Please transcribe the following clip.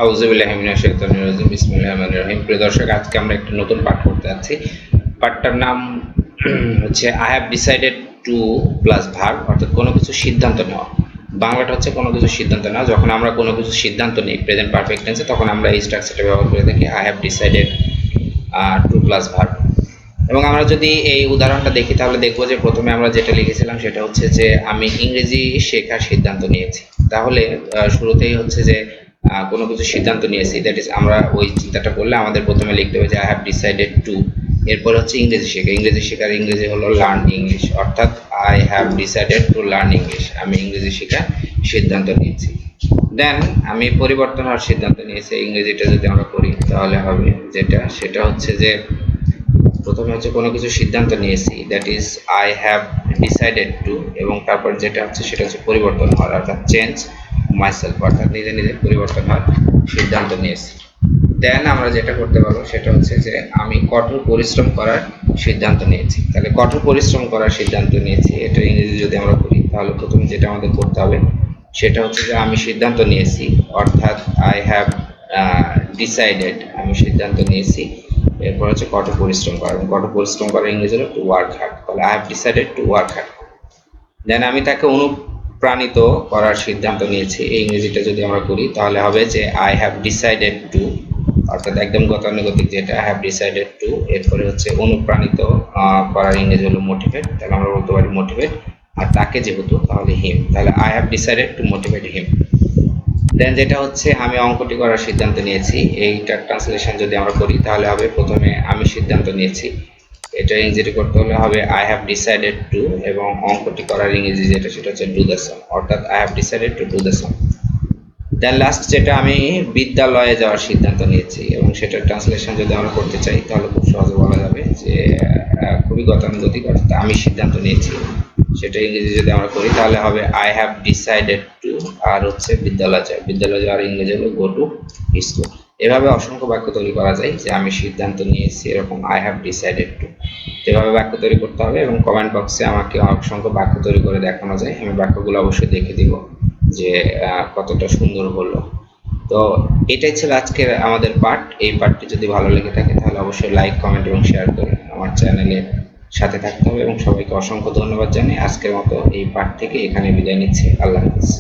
আউযুবিল্লাহি মিনাশ শাইতানির রাজিম বিসমিল্লাহির রহমানির রহিম। প্রিয় দর্শক, আজকে আমরা একটা নতুন পাঠ করতে যাচ্ছি। পাঠটার নাম হচ্ছে I have decided two plus verb, অর্থাৎ কোনো কিছু সিদ্ধান্ত নেওয়া। বাংলাটা হচ্ছে কোনো কিছু সিদ্ধান্ত নেওয়া। যখন আমরা কোনো কিছু সিদ্ধান্ত নিই প্রেজেন্ট পারফেক্ট টেন্সে, তখন আমরা এই স্ট্রাকচারটা ব্যবহার করে থাকি I have decided two plus verb. এবং আমরা যদি এই উদাহরণটা দেখি তাহলে দেখবো যে প্রথমে আমরা যেটা লিখেছিলাম সেটা হচ্ছে যে আমি ইংরেজি শেখার সিদ্ধান্ত নিয়েছি। তাহলে শুরুতেই হচ্ছে যে কোনো কিছু সিদ্ধান্ত নিয়েছি, দ্যাট ইজ আমরা ওই চিন্তাটা করলে আমাদের প্রথমে লিখতে হবে যে আই হ্যাভ ডিসাইডেড টু, এরপর হচ্ছে ইংরেজি শেখা। ইংরেজি শেখার ইংরেজি হলো লার্ন ইংলিশ, অর্থাৎ I have decided to learn English, আমি ইংরেজি শেখার সিদ্ধান্ত নিয়েছি। দেন আমি পরিবর্তন হওয়ার সিদ্ধান্ত নিয়েছি। ইংরেজিটা যদি আমরা করি তাহলে হবে সেটা হচ্ছে যে প্রথমে হচ্ছে কোনো কিছু সিদ্ধান্ত নিয়েছি, that is I have decided two, এবং তারপর যেটা হচ্ছে সেটা হচ্ছে পরিবর্তন হওয়ার, অর্থাৎ চেঞ্জ মাইসেলফ, অর্থাৎ নিজে নিজে পরিবর্তন হওয়ার সিদ্ধান্ত নিয়েছি। দেন আমরা যেটা করতে পারবো সেটা হচ্ছে যে আমি কঠোর পরিশ্রম করার সিদ্ধান্ত নিয়েছি। তাহলে কঠোর পরিশ্রম করার সিদ্ধান্ত নিয়েছি, এটা ইংরেজি যদি আমরা করি তাহলে প্রথমে যেটা আমাদের করতে হবে সেটা হচ্ছে যে আমি সিদ্ধান্ত নিয়েছি, অর্থাৎ আই হ্যাভ ডিসাইডেড, আমি সিদ্ধান্ত নিয়েছি। এরপর হচ্ছে কঠোর পরিশ্রম করা, এবং কঠোর পরিশ্রম করার ইংরেজি হলো টু ওয়ার্ক হার্ড। তাহলে I have decided to work hard. Then আমি তাকে অনুপ্রাণিত করার সিদ্ধান্ত নিয়েছি। এই ইংরেজিটা যদি আমরা করি তাহলে হবে যে আই হ্যাভ ডিসাইডেড টু, অর্থাৎ একদম গতানুগতিক যেটা আই হ্যাভ ডিসাইডেড টু, এরপরে হচ্ছে অনুপ্রাণিত করার ইংরেজি হলো মোটিভেট। তাহলে আমরা বলতে পারি মোটিভেট, আর তাকে যেহেতু তাহলে হিম, তাহলে I have decided to motivate him. Then যেটা হচ্ছে আমি অঙ্কটি করার সিদ্ধান্ত নিয়েছি। এইটার ট্রান্সলেশন যদি আমরা করি তাহলে হবে প্রথমে আমি সিদ্ধান্ত নিয়েছি, এটা ইংরেজি করতে হলে হবে আই হ্যাভ ডিসাইডেড টু, এবং অঙ্কটি করার ইংরেজি যেটা সেটা হচ্ছে ডু দ্য সাম, অর্থাৎ I have decided to do the sum. Then last যেটা আমি বিদ্যালয়ে যাওয়ার সিদ্ধান্ত নিয়েছি, এবং সেটার ট্রান্সলেশন যদি আমরা করতে চাই তাহলে খুব সহজে বলা যাবে যে খুবই গতানুগতিক, অর্থাৎ আমি সিদ্ধান্ত নিয়েছি, সেটা ইংরেজি যদি আমরা করি তাহলে হবে আই হ্যাভ ডিসাইডেড টু, আর হচ্ছে বিদ্যালয় যাওয়ার ইংরেজি হলো গো টু স্কুল। এভাবে অসংখ্য বাক্য তৈরি করা যায় যে আমি সিদ্ধান্ত নিয়েছি, এরকম আই হ্যাভ ডিসাইডেড টু। এভাবে বাক্য তৈরি করতে হবে, এবং কমেন্ট বক্সে আমাকে অসংখ্য বাক্য তৈরি করে দেখানো যায়, আমি বাক্যগুলো অবশ্যই দেখে দিব যে কতটা সুন্দর হলো। তো এটাই ছিল আজকের আমাদের পার্ট। এই পার্টটি যদি ভালো লেগে থাকে তাহলে অবশ্যই লাইক, কমেন্ট এবং শেয়ার করে আমার চ্যানেলের সাথে থাকতে হবে, এবং সবাইকে অসংখ্য ধন্যবাদ জানিয়ে আজকের মতো এই পার্ট থেকে এখানে বিদায় নিচ্ছি। আল্লাহ হাফেজ।